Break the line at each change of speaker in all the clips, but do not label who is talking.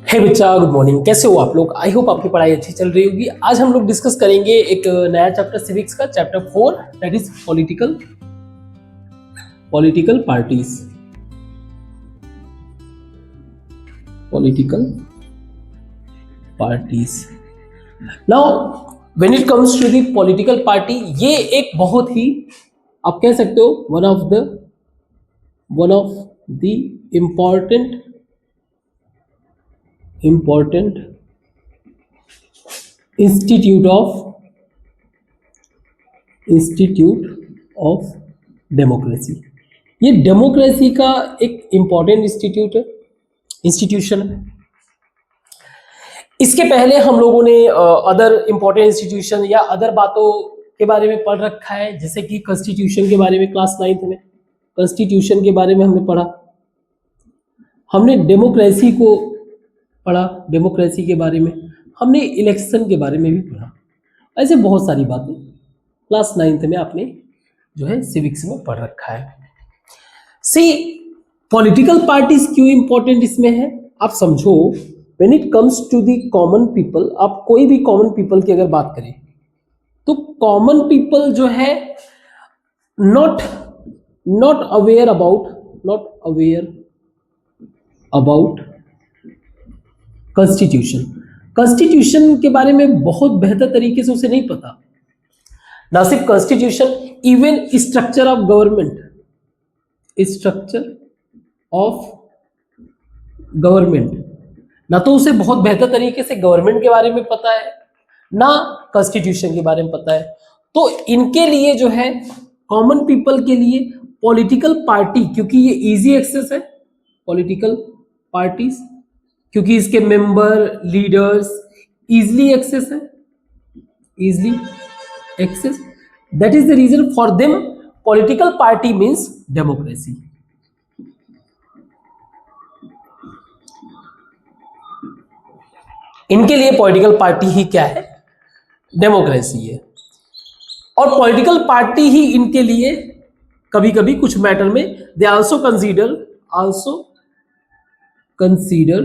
हे बच्चा, good morning. कैसे हो आप लोग? आई होप आपकी पढ़ाई अच्छी चल रही होगी। आज हम लोग डिस्कस करेंगे एक नया चैप्टर सिविक्स का, chapter 4, that is political parties. Political parties. Now when it comes to the political party, ये एक बहुत ही, आप कह सकते हो, one of the important institute of democracy. ये डेमोक्रेसी का एक इंपॉर्टेंट इंस्टीट्यूशन है। इसके पहले हम लोगों ने अदर इंपॉर्टेंट इंस्टीट्यूशन या अदर बातों के बारे में पढ़ रखा है, जैसे कि कॉन्स्टिट्यूशन के बारे में क्लास 9th में कॉन्स्टिट्यूशन के बारे में हमने पढ़ा। हमने डेमोक्रेसी को पढ़ा, डेमोक्रेसी के बारे में हमने इलेक्शन के बारे में भी पढ़ा। ऐसे बहुत सारी बातें क्लास 9th में आपने जो है सिविक्स में पढ़ रखा है। सी, पॉलिटिकल पार्टीज क्यों इंपॉर्टेंट इसमें है, आप समझो। When it comes to the common people, आप कोई भी कॉमन पीपल की अगर बात करें तो कॉमन पीपल जो है नॉट अवेयर अबाउट कॉन्स्टिट्यूशन के बारे में बहुत बेहतर तरीके से उसे नहीं पता। ना सिर्फ constitution, even structure of government, ना तो उसे बहुत बेहतर तरीके से गवर्नमेंट के बारे में पता है, ना कॉन्स्टिट्यूशन के बारे में पता है। तो इनके लिए जो है, कॉमन पीपल के लिए पॉलिटिकल पार्टी, क्योंकि ये इजी एक्सेस है, पॉलिटिकल पार्टीज, क्योंकि इसके मेंबर लीडर्स इजली एक्सेस है, that is the reason for them political party means democracy. इनके लिए पॉलिटिकल पार्टी ही क्या है? डेमोक्रेसी है। और पॉलिटिकल पार्टी ही इनके लिए कभी कभी कुछ मैटर में they also consider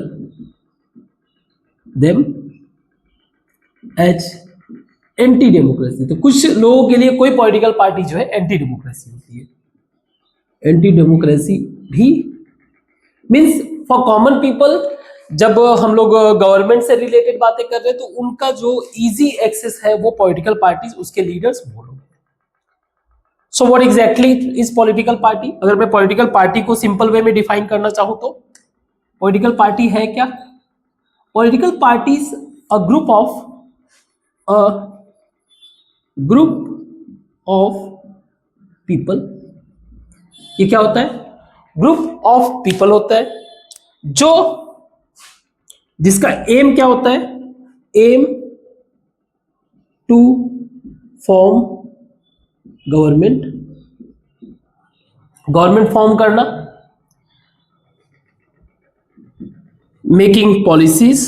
them as anti democracy. तो कुछ लोगों के लिए कोई पॉलिटिकल पार्टी जो है एंटी डेमोक्रेसी होती है। एंटी डेमोक्रेसी भी मीन्स फॉर कॉमन पीपल। जब हम लोग गवर्नमेंट से रिलेटेड बातें कर रहे हैं तो उनका जो इजी एक्सेस है वो पॉलिटिकल पार्टीज, उसके लीडर्स वो लोग। So what exactly is political party? अगर मैं पॉलिटिकल पार्टी को सिंपल वे में डिफाइन करना चाहूं तो पॉलिटिकल पार्टी है क्या? Political parties a group of people. ये क्या होता है? ग्रुप ऑफ पीपल होता है, जो जिसका एम क्या होता है? Aim to form government form करना, making policies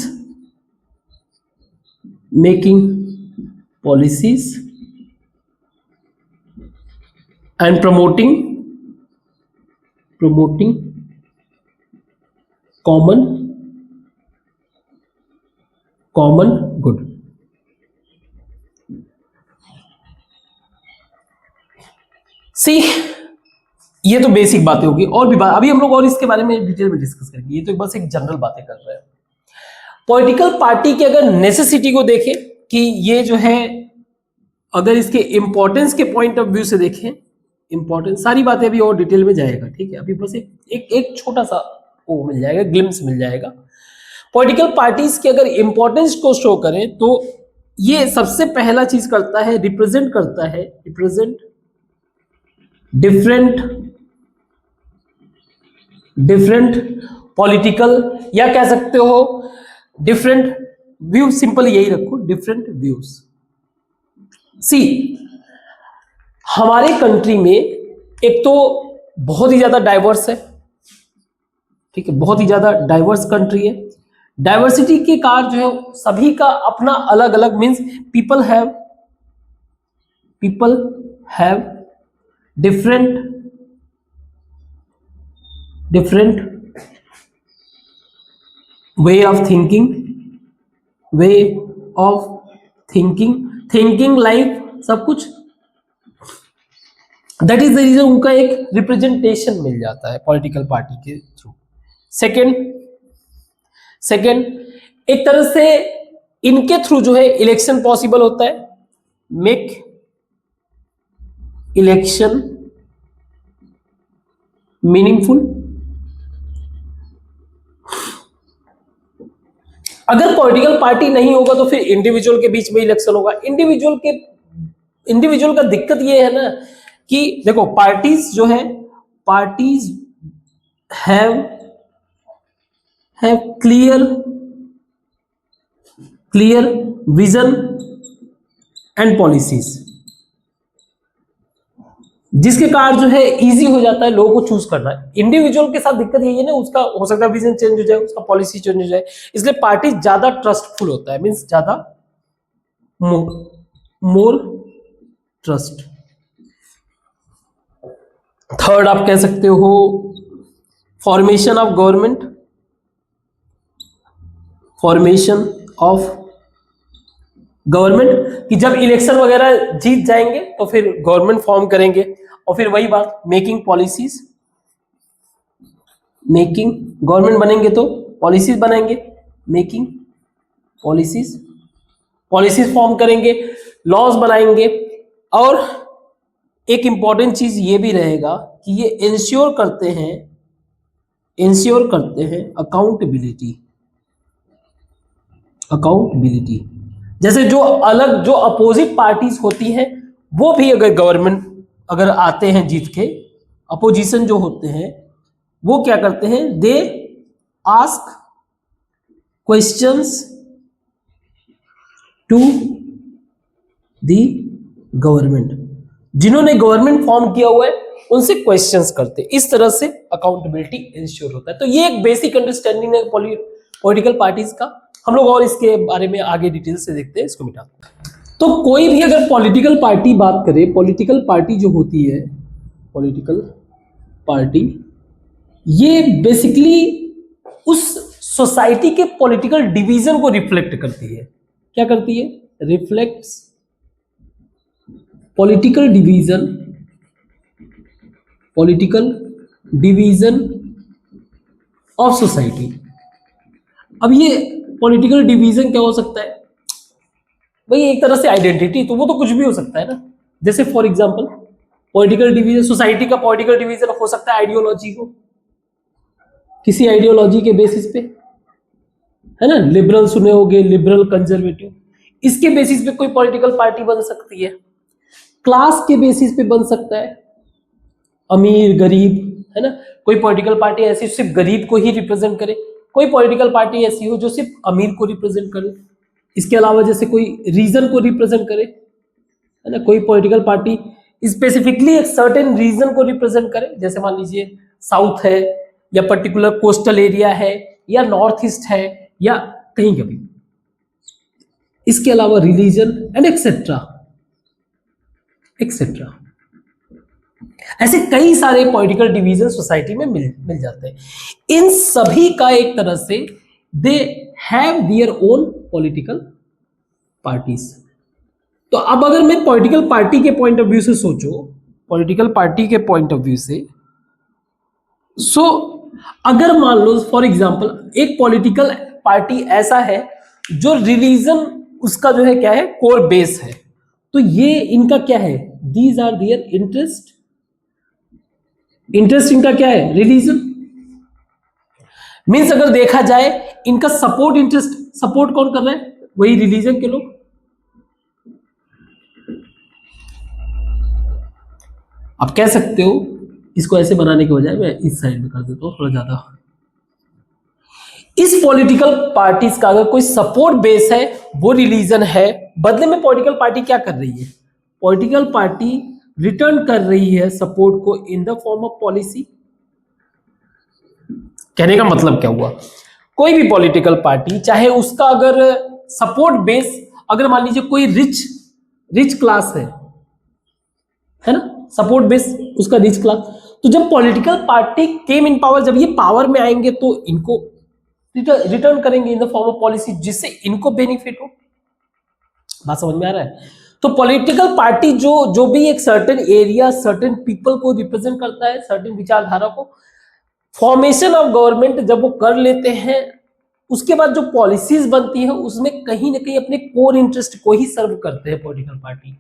and promoting common good. See, ये तो बेसिक बातें होगी, और भी बात अभी हम लोग और इसके बारे में डिटेल में डिस्कस करेंगे। ये तो बस एक जनरल बातें कर रहे हैं। पॉलिटिकल पार्टी की अगर नेसेसिटी को देखें कि ये जो है, अगर इसके इंपॉर्टेंस के पॉइंट ऑफ व्यू से देखें, इंपॉर्टेंस सारी बातें अभी और डिटेल में जाएगा, ठीक है। अभी बस एक छोटा सा वो मिल जाएगा, ग्लिम्स मिल जाएगा। पॉलिटिकल पार्टीज के अगर इंपॉर्टेंस को शो करें तो ये सबसे पहला चीज करता है, रिप्रेजेंट डिफरेंट पॉलिटिकल, या कह सकते हो डिफरेंट व्यू, सिंपल यही रखो, डिफरेंट व्यूज। सी, हमारे कंट्री में एक तो बहुत ही ज्यादा डाइवर्स है, ठीक है, बहुत ही ज्यादा डाइवर्स कंट्री है। डाइवर्सिटी के कारण जो है सभी का अपना अलग अलग means people have different way of thinking, way of thinking, thinking life, सब कुछ। दैट इज द रीजन उनका एक रिप्रेजेंटेशन मिल जाता है पॉलिटिकल पार्टी के थ्रू। सेकेंड सेकेंड एक तरह से इनके थ्रू जो है इलेक्शन पॉसिबल होता है, मेक इलेक्शन मीनिंगफुल। अगर पॉलिटिकल पार्टी नहीं होगा तो फिर इंडिविजुअल के बीच में इलेक्शन होगा। इंडिविजुअल का दिक्कत ये है ना कि देखो पार्टीज जो है, parties have clear vision and policies, जिसके कारण जो है इजी हो जाता है लोगों को चूज करना। इंडिविजुअल के साथ दिक्कत यही है ना, उसका हो सकता है विजन चेंज हो जाए, उसका पॉलिसी चेंज हो जाए, इसलिए पार्टी ज्यादा ट्रस्टफुल होता है, मींस ज्यादा मोर ट्रस्ट। थर्ड आप कह सकते हो formation of government, formation of government, कि जब इलेक्शन वगैरह जीत जाएंगे तो फिर गवर्नमेंट फॉर्म करेंगे। और फिर वही बात, मेकिंग पॉलिसीज, मेकिंग गवर्नमेंट बनेंगे तो पॉलिसीज बनाएंगे, मेकिंग पॉलिसीज, पॉलिसीज फॉर्म करेंगे, लॉज बनाएंगे। और एक इंपॉर्टेंट चीज ये भी रहेगा कि ये इंश्योर करते हैं अकाउंटेबिलिटी, जैसे जो अलग जो अपोजिट पार्टीज होती हैं वो भी अगर गवर्नमेंट अगर आते हैं जीत के, अपोजिशन जो होते हैं वो क्या करते हैं, they ask questions to the government, जिन्होंने गवर्नमेंट फॉर्म किया हुआ है उनसे क्वेश्चंस करते, इस तरह से अकाउंटेबिलिटी इंश्योर होता है। तो ये एक बेसिक अंडरस्टैंडिंग है पॉलिटिकल पार्टीज का। हम लोग और इसके बारे में आगे डिटेल से देखते हैं, इसको मिटा। तो कोई भी अगर पॉलिटिकल पार्टी बात करे, पॉलिटिकल पार्टी जो होती है, पॉलिटिकल पार्टी ये बेसिकली उस सोसाइटी के पॉलिटिकल डिवीजन को रिफ्लेक्ट करती है। क्या करती है? Reflects political division of society. अब ये पॉलिटिकल डिवीजन क्या हो सकता है भाई? एक तरह से आइडेंटिटी, तो वो तो कुछ भी हो सकता है ना। जैसे for example political division, society का पॉलिटिकल डिवीजन हो सकता है आइडियोलॉजी को, किसी आइडियोलॉजी के बेसिस पे, है ना। लिबरल सुने होंगे, लिबरल कंजर्वेटिव, इसके बेसिस पे कोई पॉलिटिकल पार्टी बन सकती है। क्लास के बेसिस पे बन सकता है, अमीर गरीब, है ना। कोई पॉलिटिकल पार्टी ऐसी सिर्फ गरीब को ही रिप्रेजेंट करे, कोई पॉलिटिकल पार्टी ऐसी हो जो सिर्फ अमीर को रिप्रेजेंट करे। इसके अलावा जैसे कोई रीजन को रिप्रेजेंट करे, है ना। कोई पॉलिटिकल पार्टी स्पेसिफिकली एक सर्टेन रीजन को रिप्रेजेंट करे, जैसे मान लीजिए साउथ है, या पर्टिकुलर कोस्टल एरिया है, या नॉर्थ ईस्ट है, या कहीं कभी। इसके अलावा रिलीजन एंड एक्सेट्रा एक्सेट्रा, ऐसे कई सारे पॉलिटिकल डिवीजन सोसाइटी में मिल जाते हैं। इन सभी का एक तरह से they have their own political parties. तो अब अगर मैं पॉलिटिकल पार्टी के पॉइंट ऑफ व्यू से सोचो, पॉलिटिकल पार्टी के पॉइंट ऑफ व्यू से, सो अगर मान लो फॉर एग्जांपल एक पॉलिटिकल पार्टी ऐसा है जो रिलीजन उसका जो है क्या है, कोर बेस है, तो ये इनका क्या है, दीज आर देयर इंटरेस्ट इनका क्या है, रिलीजन। मीन्स अगर देखा जाए इनका सपोर्ट इंटरेस्ट, सपोर्ट कौन कर रहा है, वही रिलीजन के लोग। आप कह सकते हो, इसको ऐसे बनाने के बजाय मैं इस साइड में कर देता हूं थोड़ा ज्यादा। इस पॉलिटिकल पार्टीज का अगर कोई सपोर्ट बेस है वो रिलीजन है, बदले में पॉलिटिकल पार्टी क्या कर रही है, पॉलिटिकल पार्टी रिटर्न कर रही है सपोर्ट को in the form of policy. कहने का मतलब क्या हुआ, कोई भी पॉलिटिकल पार्टी चाहे उसका अगर सपोर्ट बेस, अगर मान लीजिए कोई रिच क्लास है ना, सपोर्ट बेस उसका रिच क्लास, तो जब पॉलिटिकल पार्टी केम इन पावर, जब ये पावर में आएंगे तो इनको रिटर्न करेंगे in the form of policy, जिससे इनको बेनिफिट हो। बात समझ में आ रहा है? तो पॉलिटिकल पार्टी जो भी एक सर्टेन एरिया, सर्टेन पीपल को रिप्रेजेंट करता है, सर्टेन विचारधारा को, फॉर्मेशन ऑफ गवर्नमेंट जब वो कर लेते हैं, उसके बाद जो पॉलिसीज बनती है उसमें कहीं ना कहीं अपने कोर इंटरेस्ट को ही सर्व करते हैं political party.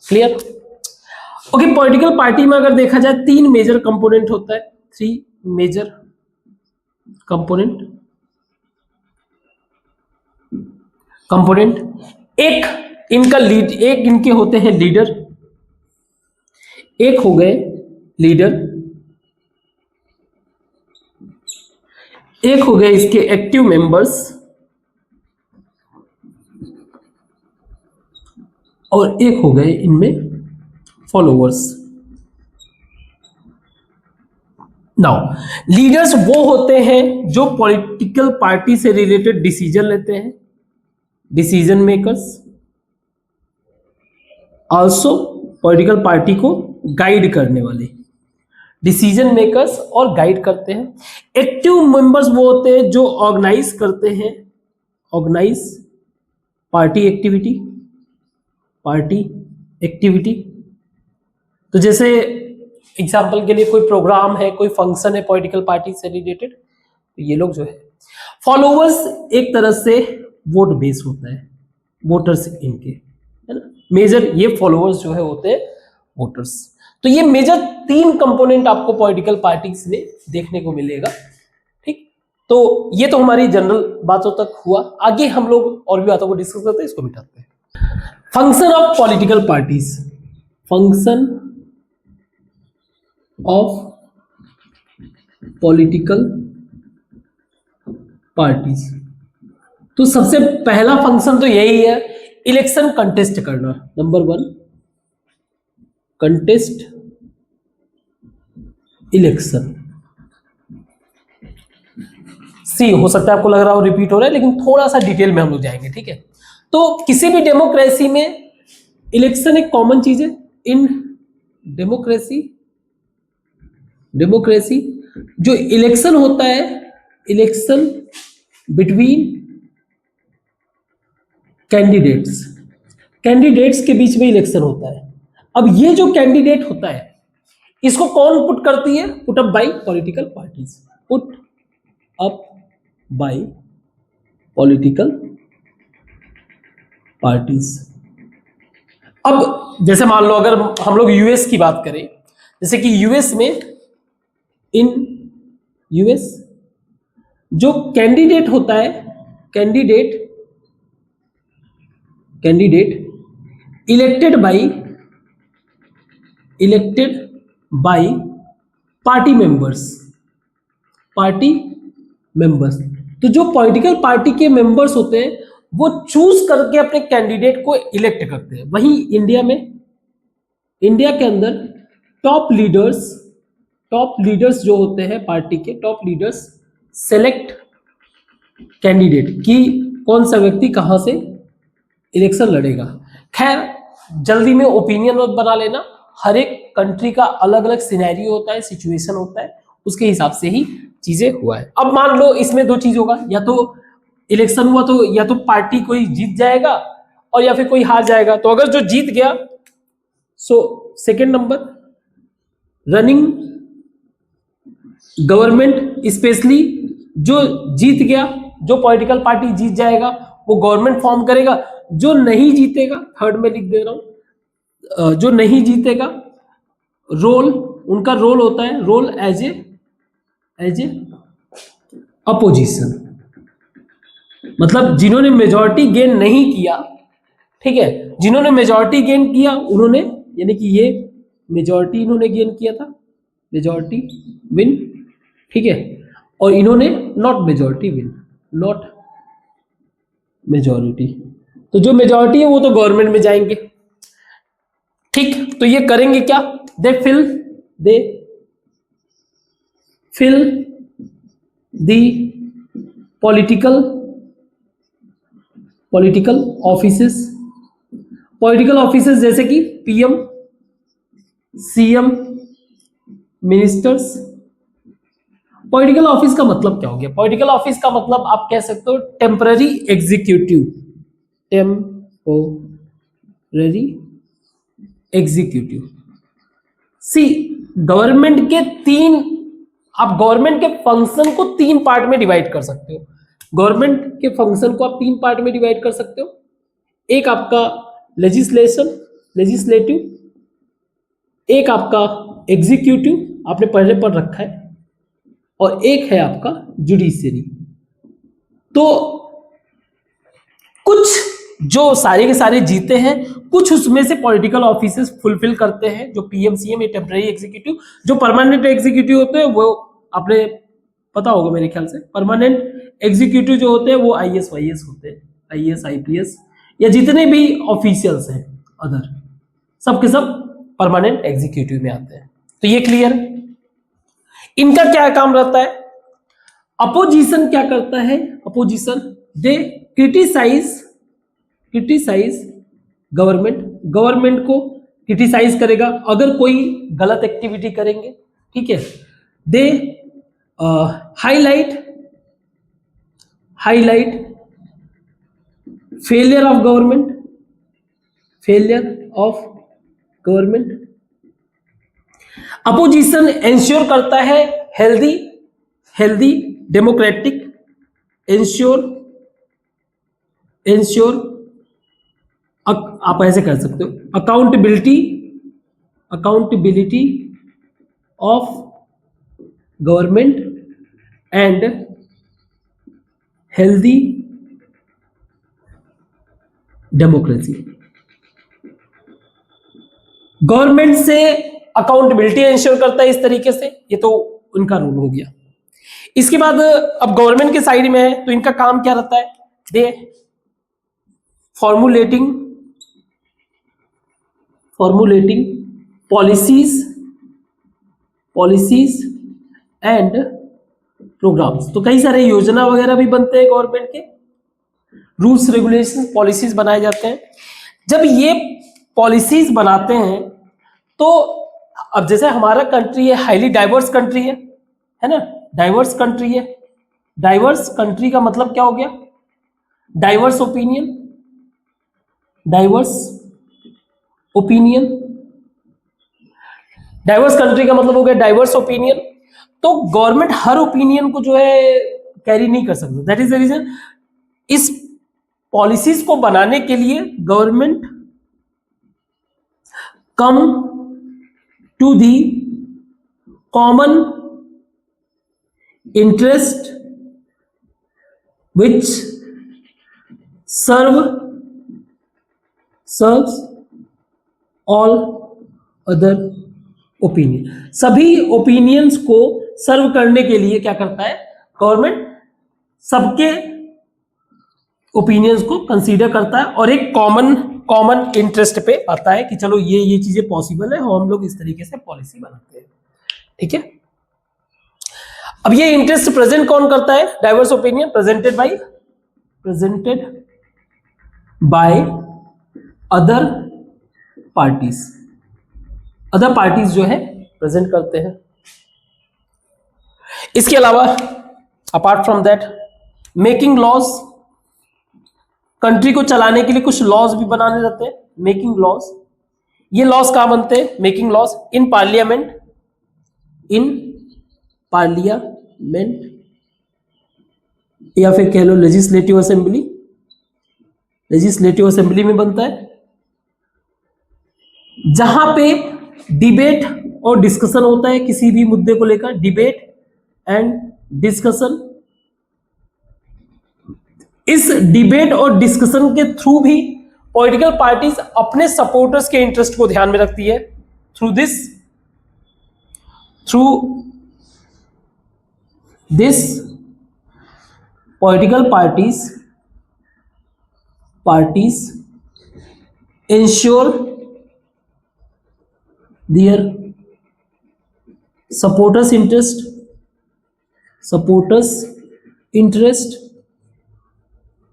Clear? Okay, political party में अगर देखा जाए 3 मेजर कंपोनेंट होता है, 3 मेजर कंपोनेंट। एक इनका लीड, एक इनके होते हैं लीडर, एक हो गए लीडर, एक हो गए इसके एक्टिव मेंबर्स, और एक हो गए इनमें फॉलोवर्स। नाउ लीडर्स वो होते हैं जो पॉलिटिकल पार्टी से रिलेटेड डिसीजन लेते हैं, decision makers, also political party को गाइड करने वाले, डिसीजन मेकर्स और गाइड करते हैं। एक्टिव मेंबर्स वो होते हैं जो ऑर्गेनाइज करते हैं, ऑर्गेनाइज पार्टी एक्टिविटी। तो जैसे एग्जांपल के लिए कोई प्रोग्राम है, कोई फंक्शन है पॉलिटिकल पार्टी से रिलेटेड, तो ये लोग जो है। फॉलोवर्स एक तरह से वोट बेस होता है, वोटर्स इनके, है ना, मेजर ये फॉलोअर्स जो है होते हैं वोटर्स। तो ये मेजर 3 कंपोनेंट आपको पॉलिटिकल पार्टीज में देखने को मिलेगा। ठीक, तो ये तो हमारी जनरल बातों तक हुआ। आगे हम लोग और भी बातों को डिस्कस करते हैं, इसको मिटाते हैं। Function of political parties, function of political parties. तो सबसे पहला फंक्शन तो यही है, इलेक्शन कंटेस्ट करना। Number 1, contest election. सी हो सकता है आपको लग रहा हो रिपीट हो रहा है, लेकिन थोड़ा सा डिटेल में हम लोग जाएंगे। ठीक है, तो किसी भी डेमोक्रेसी में इलेक्शन एक कॉमन चीज है। इन डेमोक्रेसी जो इलेक्शन होता है, इलेक्शन बिटवीन कैंडिडेट्स के बीच में इलेक्शन होता है। अब ये जो कैंडिडेट होता है, इसको कौन पुट करती है? Put up by political parties, put up by political parties. अब जैसे मान लो अगर हम लोग यूएस की बात करें, जैसे कि यूएस में, इन यूएस जो कैंडिडेट होता है, candidate elected by party members. तो जो पॉलिटिकल पार्टी के मेंबर्स होते हैं वो चूज करके अपने कैंडिडेट को इलेक्ट करते हैं। वहीं इंडिया के अंदर टॉप लीडर्स जो होते हैं पार्टी के, टॉप लीडर्स सेलेक्ट कैंडिडेट कि कौन सा व्यक्ति कहां से इलेक्शन लड़ेगा। खैर, जल्दी में ओपिनियन मत बना लेना, हर एक कंट्री का अलग अलग सिनेरियो होता है, सिचुएशन होता है, उसके हिसाब से ही चीजें हुआ है। अब मान लो इसमें 2 चीज होगा, या तो इलेक्शन हुआ तो या तो पार्टी कोई जीत जाएगा और या फिर कोई हार जाएगा। तो अगर जो जीत गया, so second number, running government, specially जो जीत गया, जो पॉलिटिकल पार्टी जीत जाएगा वो गवर्नमेंट फॉर्म करेगा। जो नहीं जीतेगा, थर्ड में लिख दे रहा हूं, जो नहीं जीतेगा, उनका रोल होता है, रोल एज ए अपोजिशन। मतलब जिन्होंने मेजॉरिटी गेन नहीं किया, ठीक है, जिन्होंने मेजॉरिटी गेन किया उन्होंने, यानी कि ये मेजॉरिटी इन्होंने गेन किया था, मेजॉरिटी विन, ठीक है, और इन्होंने not majority win, not majority. तो जो मेजॉरिटी है वो तो गवर्नमेंट में जाएंगे। ठीक, तो ये करेंगे क्या? दे फिल दी पॉलिटिकल ऑफिसेस जैसे कि PM, CM, ministers political office का मतलब क्या हो गया? पॉलिटिकल ऑफिस का मतलब आप कह सकते हो टेम्पररी एग्जीक्यूटिव, टेम्पोररी एग्जीक्यूटिव। सी, गवर्नमेंट के तीन, आप गवर्नमेंट के फंक्शन को तीन पार्ट में डिवाइड कर सकते हो। गवर्नमेंट के फंक्शन को आप तीन पार्ट में डिवाइड कर सकते हो। एक आपका लेजिस्लेटिव, एक आपका एग्जीक्यूटिव, आपने पहले पढ़ रखा है, और एक है आपका जुडिशियरी। तो कुछ जो सारे के सारे जीते हैं, कुछ उसमें से पॉलिटिकल ऑफिसेस फुलफिल करते हैं, जो पीएम सीएम, ये टेम्पररी एग्जीक्यूटिव। जो परमानेंट एग्जीक्यूटिव होते हैं वो आपने पता होगा मेरे ख्याल से, परमानेंट एग्जीक्यूटिव जो होते हैं वो आईएएस वाईएएस होते हैं, आईएएस आईपीएस, या जितने भी ऑफिशियल्स हैं अदर, सब के सब परमानेंट एग्जीक्यूटिव में आते हैं। तो ये क्लियर। इनका क्या काम रहता है? अपोजिशन क्या करता है? अपोजिशन, दे क्रिटिसाइज गवर्नमेंट को क्रिटिसाइज करेगा अगर कोई गलत एक्टिविटी करेंगे, ठीक है। They highlight failure of government. Opposition ensure करता है हेल्दी डेमोक्रेटिक, इंश्योर आप ऐसे कर सकते हो, accountability of government and healthy democracy. Government से अकाउंटेबिलिटी इंश्योर करता है इस तरीके से, ये तो उनका रूल हो गया। इसके बाद अब गवर्नमेंट के साइड में है तो इनका काम क्या रहता है? दे फॉर्मुलेटिंग पॉलिसीज एंड प्रोग्राम्स। तो कई सारे योजना वगैरह भी बनते हैं गवर्नमेंट के, रूल्स रेगुलेशन पॉलिसीज बनाए जाते हैं। जब ये पॉलिसीज बनाते हैं तो अब जैसे हमारा कंट्री है, हाईली डाइवर्स कंट्री है ना, डाइवर्स कंट्री है। डाइवर्स कंट्री का मतलब क्या हो गया? डाइवर्स ओपिनियन, डाइवर्स कंट्री का मतलब हो गया डाइवर्स ओपिनियन। तो गवर्नमेंट हर ओपिनियन को जो है कैरी नहीं कर सकता। दैट इज द रीजन इस पॉलिसीज को बनाने के लिए government come to the common interest which serves all other opinion। सभी ओपिनियंस को सर्व करने के लिए क्या करता है गवर्नमेंट? सबके ओपिनियंस को कंसीडर करता है और एक कॉमन इंटरेस्ट पे आता है कि चलो ये चीजें पॉसिबल है और हम लोग इस तरीके से पॉलिसी बनाते हैं, ठीक है। अब ये इंटरेस्ट प्रेजेंट कौन करता है? Diverse opinion presented by other parties जो है प्रेजेंट करते हैं। इसके अलावा apart from that making laws, country को चलाने के लिए कुछ लॉज भी बनाने रहते हैं, मेकिंग लॉज। ये लॉज कहां बनते हैं? मेकिंग लॉज इन पार्लियामेंट या फिर कह लो लेजिस्लेटिव असेंबली में बनता है, जहां पे डिबेट और डिस्कशन होता है किसी भी मुद्दे को लेकर, डिबेट एंड डिस्कशन। इस डिबेट और डिस्कशन के थ्रू भी पॉलिटिकल पार्टीज अपने सपोर्टर्स के इंटरेस्ट को ध्यान में रखती है। Through this political parties ensure their supporters interest।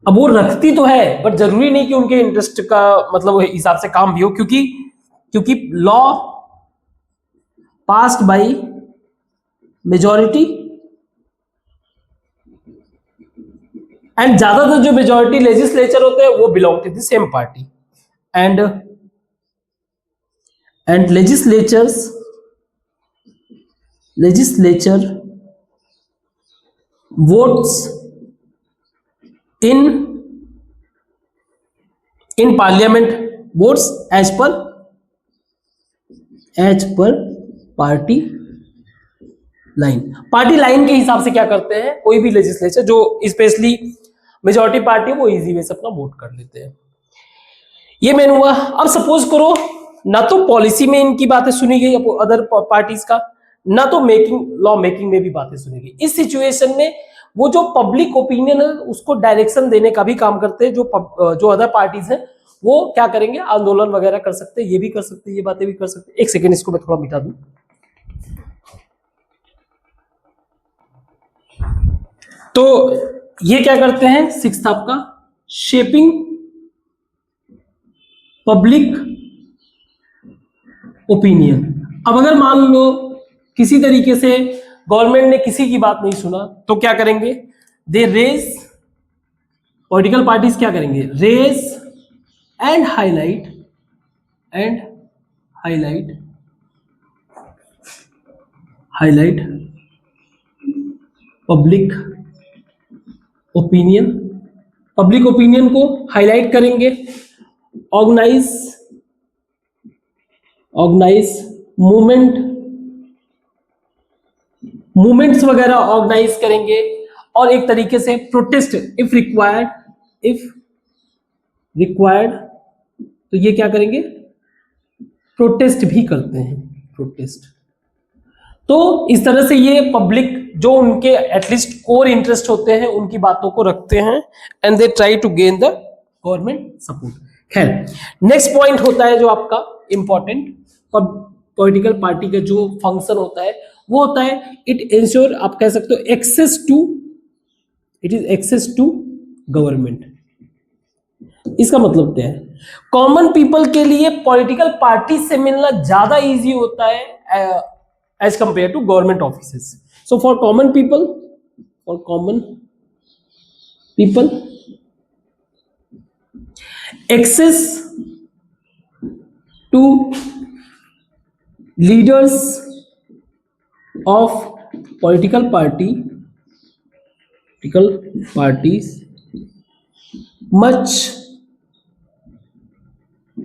अब वो रखती तो है बट जरूरी नहीं कि उनके इंटरेस्ट का मतलब हिसाब से काम भी हो, क्योंकि law passed by majority and ज्यादातर जो मेजोरिटी लेजिस्लेचर होते हैं वो belong to the same party, and legislature votes in parliament, votes as per party line के हिसाब से क्या करते हैं, कोई भी लेजिस्लेचर जो स्पेशली मेजॉरिटी पार्टी वो इजी वे से अपना वोट कर लेते हैं। ये मेन हुआ। अब सपोज करो ना तो पॉलिसी में इनकी बातें सुनी गई अदर पार्टीज का, ना तो लॉ मेकिंग में भी बातें सुनी गई। इस सिचुएशन में वो जो पब्लिक ओपिनियन है उसको डायरेक्शन देने का भी काम करते हैं। जो अदर पार्टीज हैं वो क्या करेंगे, आंदोलन वगैरह कर सकते हैं, ये भी कर सकते हैं, ये बातें भी कर सकते हैं। एक सेकेंड, इसको मैं थोड़ा मिटा दूं। तो ये क्या करते हैं, सिक्स्थ आपका शेपिंग पब्लिक ओपिनियन। अब अगर मान लो किसी तरीके से गवर्नमेंट ने किसी की बात नहीं सुना तो क्या करेंगे, दे रेज, पॉलिटिकल पार्टीज क्या करेंगे, raise and highlight public opinion को हाईलाइट करेंगे, ऑर्गेनाइज मूवमेंट्स वगैरह ऑर्गेनाइज करेंगे, और एक तरीके से प्रोटेस्ट इफ रिक्वायर्ड तो ये क्या करेंगे, प्रोटेस्ट भी करते हैं, प्रोटेस्ट। तो इस तरह से ये पब्लिक जो उनके एटलीस्ट कोर इंटरेस्ट होते हैं उनकी बातों को रखते हैं, and they try to gain the government support. खैर, नेक्स्ट पॉइंट होता है जो आपका इंपॉर्टेंट पॉलिटिकल पार्टी का जो फंक्शन होता है वो होता है इट इंश्योर, आप कह सकते हो एक्सेस टू गवर्नमेंट। इसका मतलब क्या है, कॉमन पीपल के लिए पॉलिटिकल पार्टी से मिलना ज्यादा इजी होता है as compare to government offices. So for common people access to leaders of political parties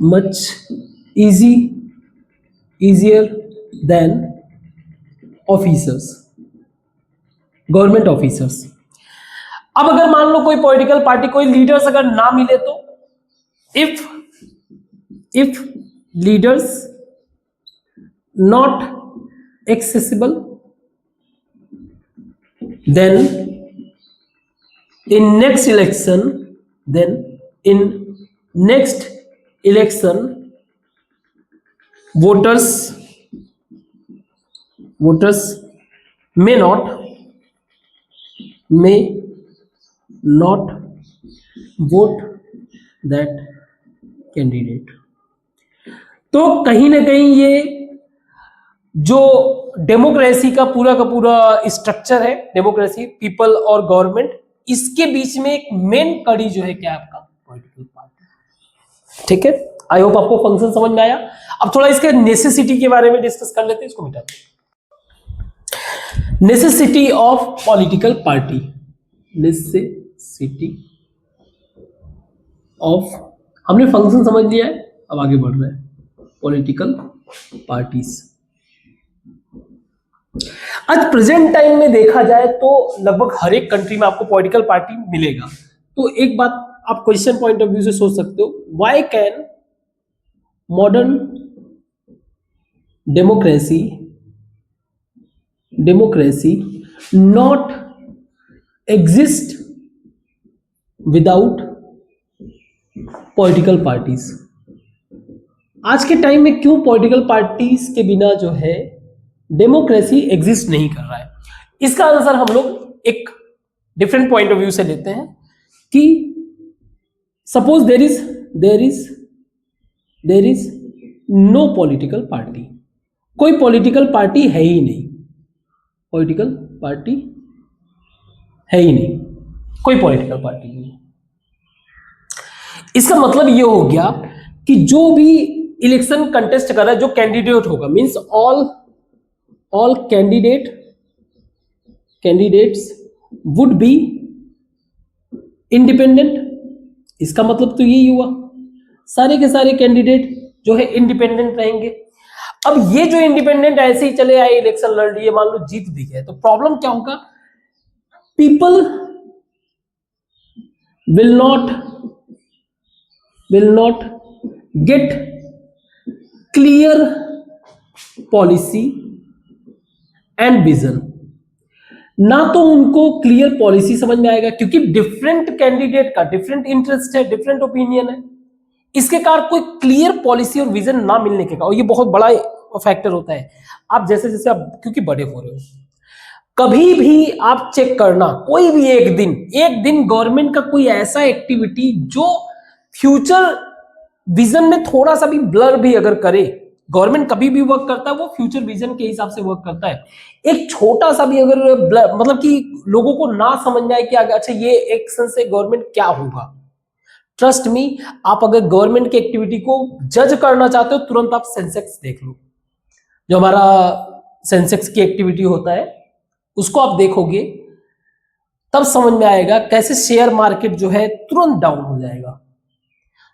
much easier than government officers. अब अगर मान लो कोई पॉलिटिकल पार्टी, कोई लीडर्स अगर ना मिले तो if leaders not accessible, then in next election voters may not vote that candidate। तो कहीं ना कहीं ये जो डेमोक्रेसी का पूरा स्ट्रक्चर है, डेमोक्रेसी, पीपल और गवर्नमेंट, इसके बीच में एक मेन कड़ी जो है क्या आपका, पॉलिटिकल पार्टी। ठीक है, आई होप आपको फंक्शन समझ में आया। अब थोड़ा इसके नेसेसिटी के बारे में डिस्कस कर लेते हैं, इसको मिटाते हैं। Necessity of political party, necessity of, हमने फंक्शन समझ लिया है, अब आगे बढ़ रहे हैं पॉलिटिकल पार्टीज। आज प्रेजेंट टाइम में देखा जाए तो लगभग हर एक कंट्री में आपको पॉलिटिकल पार्टी मिलेगा। तो एक बात आप क्वेश्चन पॉइंट ऑफ व्यू से सोच सकते हो, why can modern democracy not exist without political parties. आज के टाइम में क्यों पॉलिटिकल पार्टीज के बिना जो है डेमोक्रेसी एग्जिस्ट नहीं कर रहा है? इसका आंसर हम लोग एक डिफरेंट पॉइंट ऑफ व्यू से लेते हैं कि suppose there is no political party, कोई पॉलिटिकल पार्टी है ही नहीं, पॉलिटिकल पार्टी है ही नहीं। कोई पॉलिटिकल पार्टी नहीं है। इसका मतलब ये हो गया कि जो भी इलेक्शन कंटेस्ट कर रहा है, जो कैंडिडेट होगा, means all candidates would be independent. इसका मतलब तो यही हुआ, सारे के सारे कैंडिडेट जो है इंडिपेंडेंट रहेंगे। अब ये जो इंडिपेंडेंट ऐसे ही चले आए, इलेक्शन लड़ लिए, मान लो जीत भी गए, तो प्रॉब्लम क्या होगा? People will not get clear policy and vision. ना तो उनको क्लियर पॉलिसी समझ में आएगा, क्योंकि डिफरेंट कैंडिडेट का डिफरेंट इंटरेस्ट है, डिफरेंट ओपिनियन है, इसके कारण कोई क्लियर पॉलिसी और विजन ना मिलने के कारण, और ये बहुत बड़ा फैक्टर होता है। आप जैसे जैसे आप क्योंकि बड़े हो रहे हो, कभी भी आप चेक करना, कोई भी एक दिन गवर्नमेंट का कोई ऐसा एक्टिविटी जो फ्यूचर विजन में थोड़ा सा भी ब्लर भी अगर करे, गवर्नमेंट कभी भी वर्क करता है वो फ्यूचर विजन के हिसाब से वर्क करता है। एक छोटा सा भी अगर मतलब कि लोगों को ना समझ में आए कि अच्छा ये एक्शन से गवर्नमेंट क्या होगा, ट्रस्ट मी, आप अगर गवर्नमेंट की एक्टिविटी को जज करना चाहते हो, तुरंत आप सेंसेक्स देख लो। जो हमारा सेंसेक्स की एक्टिविटी होता है उसको आप देखोगे, तब समझ में आएगा कैसे शेयर मार्केट जो है तुरंत डाउन हो जाएगा।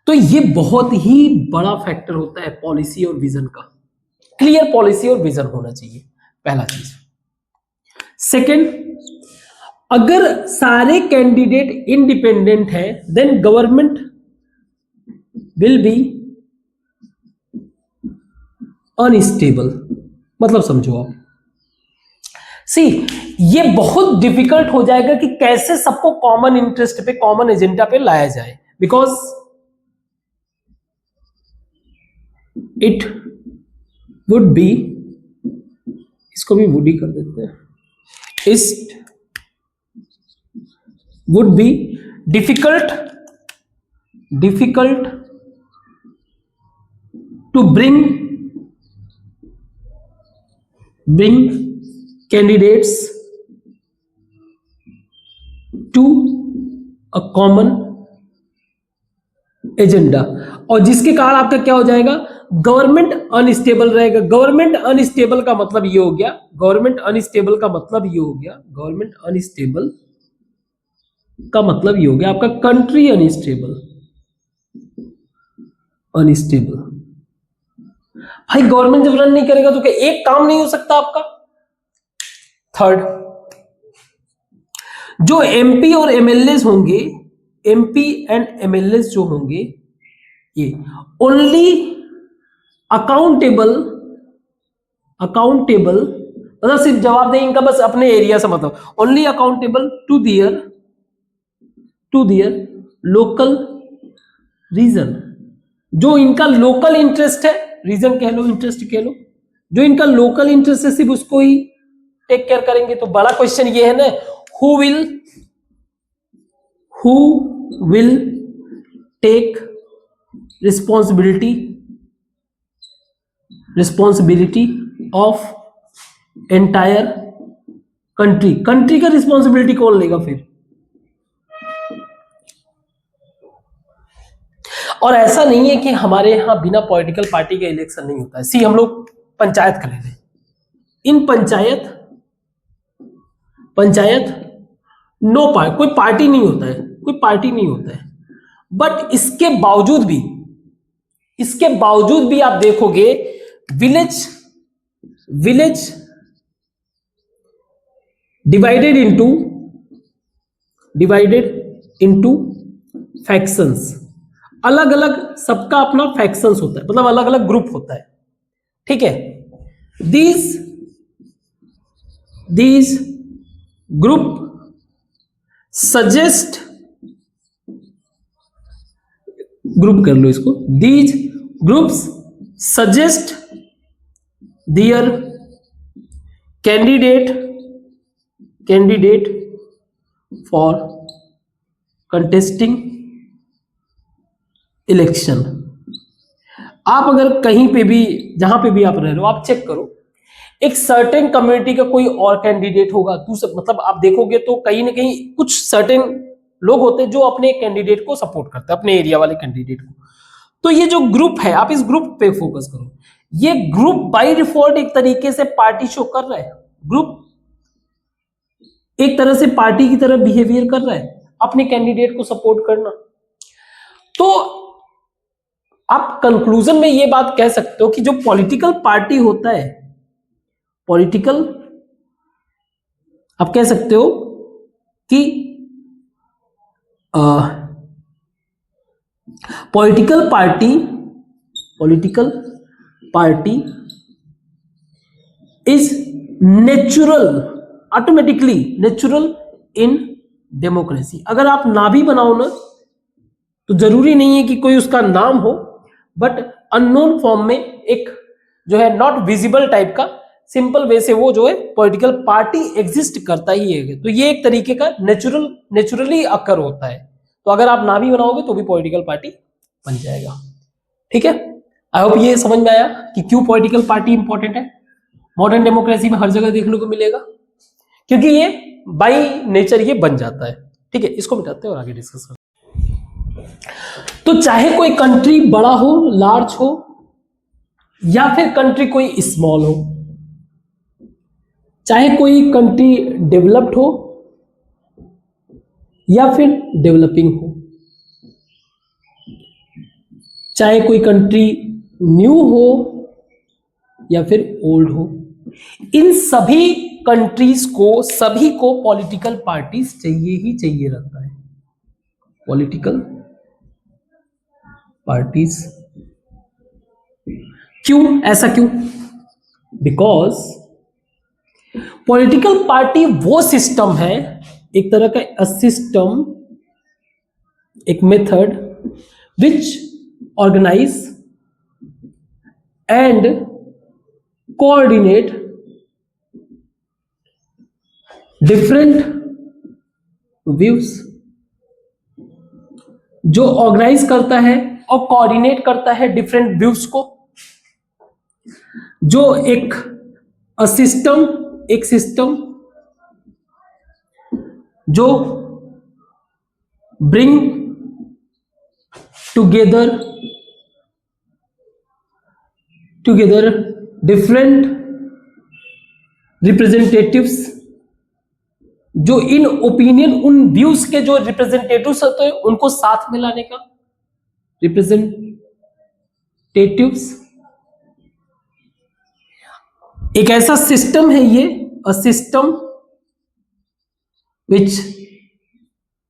तो ये बहुत ही बड़ा फैक्टर होता है पॉलिसी और विजन का। क्लियर पॉलिसी और विजन होना चाहिए, पहला चीज। सेकंड, अगर सारे कैंडिडेट इंडिपेंडेंट है, then government will be unstable. मतलब समझो आप, सी ये बहुत डिफिकल्ट हो जाएगा कि कैसे सबको कॉमन इंटरेस्ट पे, कॉमन एजेंडा पे लाया जाए, बिकॉज इट वुड बी, इसको भी वुड ही कर देते हैं, it would be difficult to bring candidates to a common agenda, और जिसके कारण आपका क्या हो जाएगा, गवर्नमेंट अनस्टेबल रहेगा। गवर्नमेंट अनस्टेबल का मतलब ये हो गया, गवर्नमेंट अनस्टेबल का मतलब ये हो गया, गवर्नमेंट अनस्टेबल का मतलब ये हो गया आपका कंट्री अनस्टेबल। भाई गवर्नमेंट जब रन नहीं करेगा तो क्या एक काम नहीं हो सकता आपका? थर्ड, जो एमपी और एमएलए होंगे, एमपी एंड एमएलए जो होंगे, ये ओनली अकाउंटेबल मतलब सिर्फ जवाब दें इनका बस अपने एरिया से, मतलब only accountable to their local region. जो इनका लोकल इंटरेस्ट है, रीजन कह लो, इंटरेस्ट कह लो, जो इनका लोकल इंटरेस्ट है सिर्फ उसको ही टेक केयर करेंगे। तो बड़ा क्वेश्चन ये है ना, who will take responsibility of entire country का रिस्पॉन्सिबिलिटी कौन लेगा फिर? और ऐसा नहीं है कि हमारे यहां बिना पॉलिटिकल पार्टी का इलेक्शन नहीं होता है। सी हम लोग पंचायत कर रहे हैं, इन पंचायत नो पार्टी, कोई पार्टी नहीं होता है, बट इसके बावजूद भी आप देखोगे विलेज डिवाइडेड इनटू फैक्शंस, अलग अलग सबका अपना फैक्शंस होता है, मतलब अलग अलग ग्रुप होता है, ठीक है। these group suggest, ग्रुप कर लो इसको, these groups suggest their candidate for contesting election. आप अगर कहीं पे भी, जहां पे भी आप रह रहे हो, आप चेक करो, एक सर्टेन कम्युनिटी का कोई और कैंडिडेट होगा, मतलब आप देखोगे तो कहीं ना कहीं कुछ सर्टेन लोग होते हैं जो अपने कैंडिडेट को सपोर्ट करते हैं, अपने एरिया वाले कैंडिडेट को। तो ये जो ग्रुप है, आप इस ग्रुप पे फोकस करो। ये ग्रुप बाय डिफॉल्ट एक तरीके से पार्टी शो कर रहा है, ग्रुप एक तरह से पार्टी की तरह बिहेवियर कर रहा है, अपने कैंडिडेट को सपोर्ट करना। तो आप कंक्लूजन में ये बात कह सकते हो कि जो पॉलिटिकल पार्टी होता है, पॉलिटिकल, आप कह सकते हो कि political party is natural, automatically natural in democracy. अगर आप ना भी बनाओ ना, तो जरूरी नहीं है कि कोई उसका नाम हो, बट अननोन फॉर्म में एक जो है नॉट विजिबल टाइप का सिंपल वे से वो जो है पॉलिटिकल पार्टी एग्जिस्ट करता ही है। तो ये एक तरीके का नेचुरली अकर होता है। तो अगर आप ना भी बनाओगे तो भी पॉलिटिकल पार्टी बन जाएगा। ठीक है, आई होप ये समझ में आया कि क्यों पॉलिटिकल पार्टी इंपॉर्टेंट है। मॉडर्न डेमोक्रेसी में हर जगह देखने को मिलेगा, क्योंकि ये बाय नेचर ये बन जाता है। ठीक है, इसको मिटाते हैं और आगे डिस्कस करते हैं। तो चाहे कोई कंट्री बड़ा हो, लार्ज हो, या फिर कंट्री कोई स्मॉल हो, चाहे कोई कंट्री डेवलप्ड हो या फिर डेवलपिंग हो, चाहे कोई कंट्री न्यू हो या फिर ओल्ड हो, इन सभी कंट्रीज को, सभी को पॉलिटिकल पार्टीज चाहिए ही चाहिए रहता है। पॉलिटिकल पार्टीज क्यों, ऐसा क्यों? बिकॉज पॉलिटिकल पार्टी वो सिस्टम है, एक तरह का सिस्टम, एक method which organise and coordinate different views, जो ऑर्गेनाइज करता है और कोऑर्डिनेट करता है डिफरेंट व्यूज को, जो एक सिस्टम जो ब्रिंग टुगेदर डिफरेंट रिप्रेजेंटेटिव्स, जो इन ओपिनियन, उन व्यूज के जो रिप्रेजेंटेटिव्स होते हैं उनको साथ में लाने का, रिप्रेजेंटेटिव्स। एक ऐसा सिस्टम है ये, a system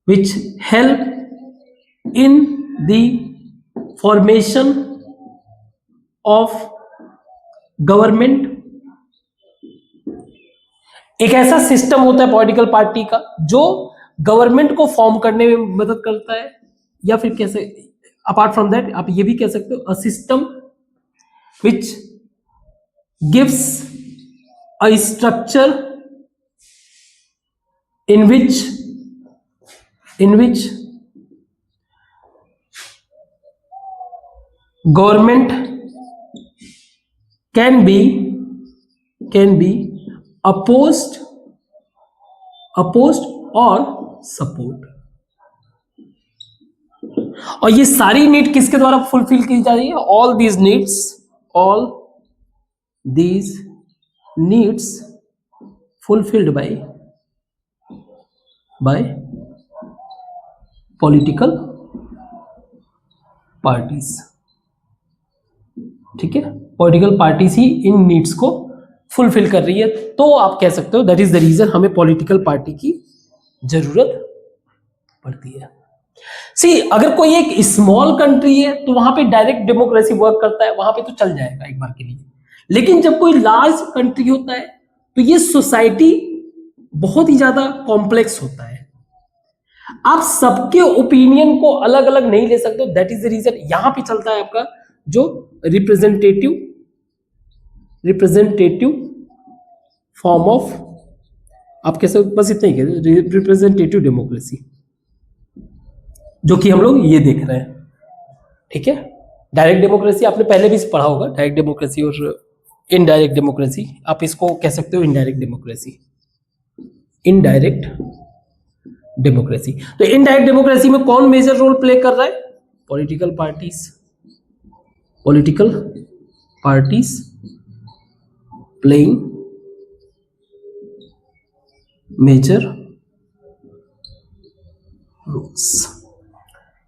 which help in the formation of government. एक ऐसा सिस्टम होता है पॉलिटिकल पार्टी का जो गवर्नमेंट को फॉर्म करने में मदद करता है, या फिर कैसे, अपार्ट फ्रॉम दैट आप ये भी कह सकते हो a system which gives a structure in which government can be opposed or support। और ये सारी नीड किसके द्वारा फुलफिल की जा रही है? all these needs fulfilled by political parties. ठीक है, पॉलिटिकल पार्टीज ही इन नीड्स को फुलफिल कर रही है। तो आप कह सकते हो दैट इज द रीजन हमें पॉलिटिकल पार्टी की जरूरत पड़ती है। सी, अगर कोई एक स्मॉल कंट्री है तो वहां पे डायरेक्ट डेमोक्रेसी वर्क करता है, वहां पे तो चल जाएगा एक बार के लिए। लेकिन जब कोई लार्ज कंट्री होता है तो ये सोसाइटी बहुत ही ज्यादा कॉम्प्लेक्स होता है, आप सबके ओपिनियन को अलग अलग नहीं ले सकते। दैट इज द रीजन यहां पे चलता है आपका जो रिप्रेजेंटेटिव फॉर्म ऑफ, आप कैसे, बस इतना ही कहते, रिप्रेजेंटेटिव डेमोक्रेसी, जो कि हम लोग ये देख रहे हैं। ठीक है, डायरेक्ट डेमोक्रेसी आपने पहले भी पढ़ा होगा, डायरेक्ट डेमोक्रेसी और इनडायरेक्ट डेमोक्रेसी। आप इसको कह सकते हो इनडायरेक्ट डेमोक्रेसी। Indirect democracy. तो इनडायरेक्ट डेमोक्रेसी में कौन मेजर रोल प्ले कर रहा है? Political parties. Political parties playing major roles.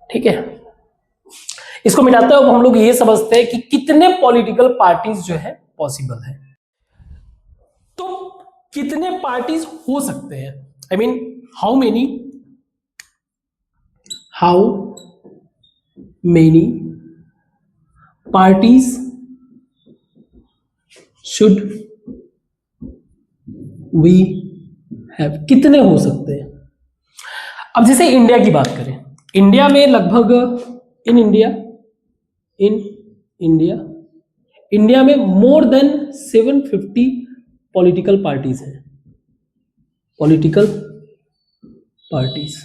ठीक है, इसको मिटाते हुए हम लोग ये समझते हैं कि कितने पॉलिटिकल पार्टीज जो है पॉसिबल है। तो कितने पार्टीज हो सकते हैं? I mean how many parties should we have, कितने हो सकते हैं? अब जैसे इंडिया की बात करें, इंडिया में लगभग इंडिया में मोर देन 750 पॉलिटिकल पार्टीज हैं। पॉलिटिकल पार्टीज,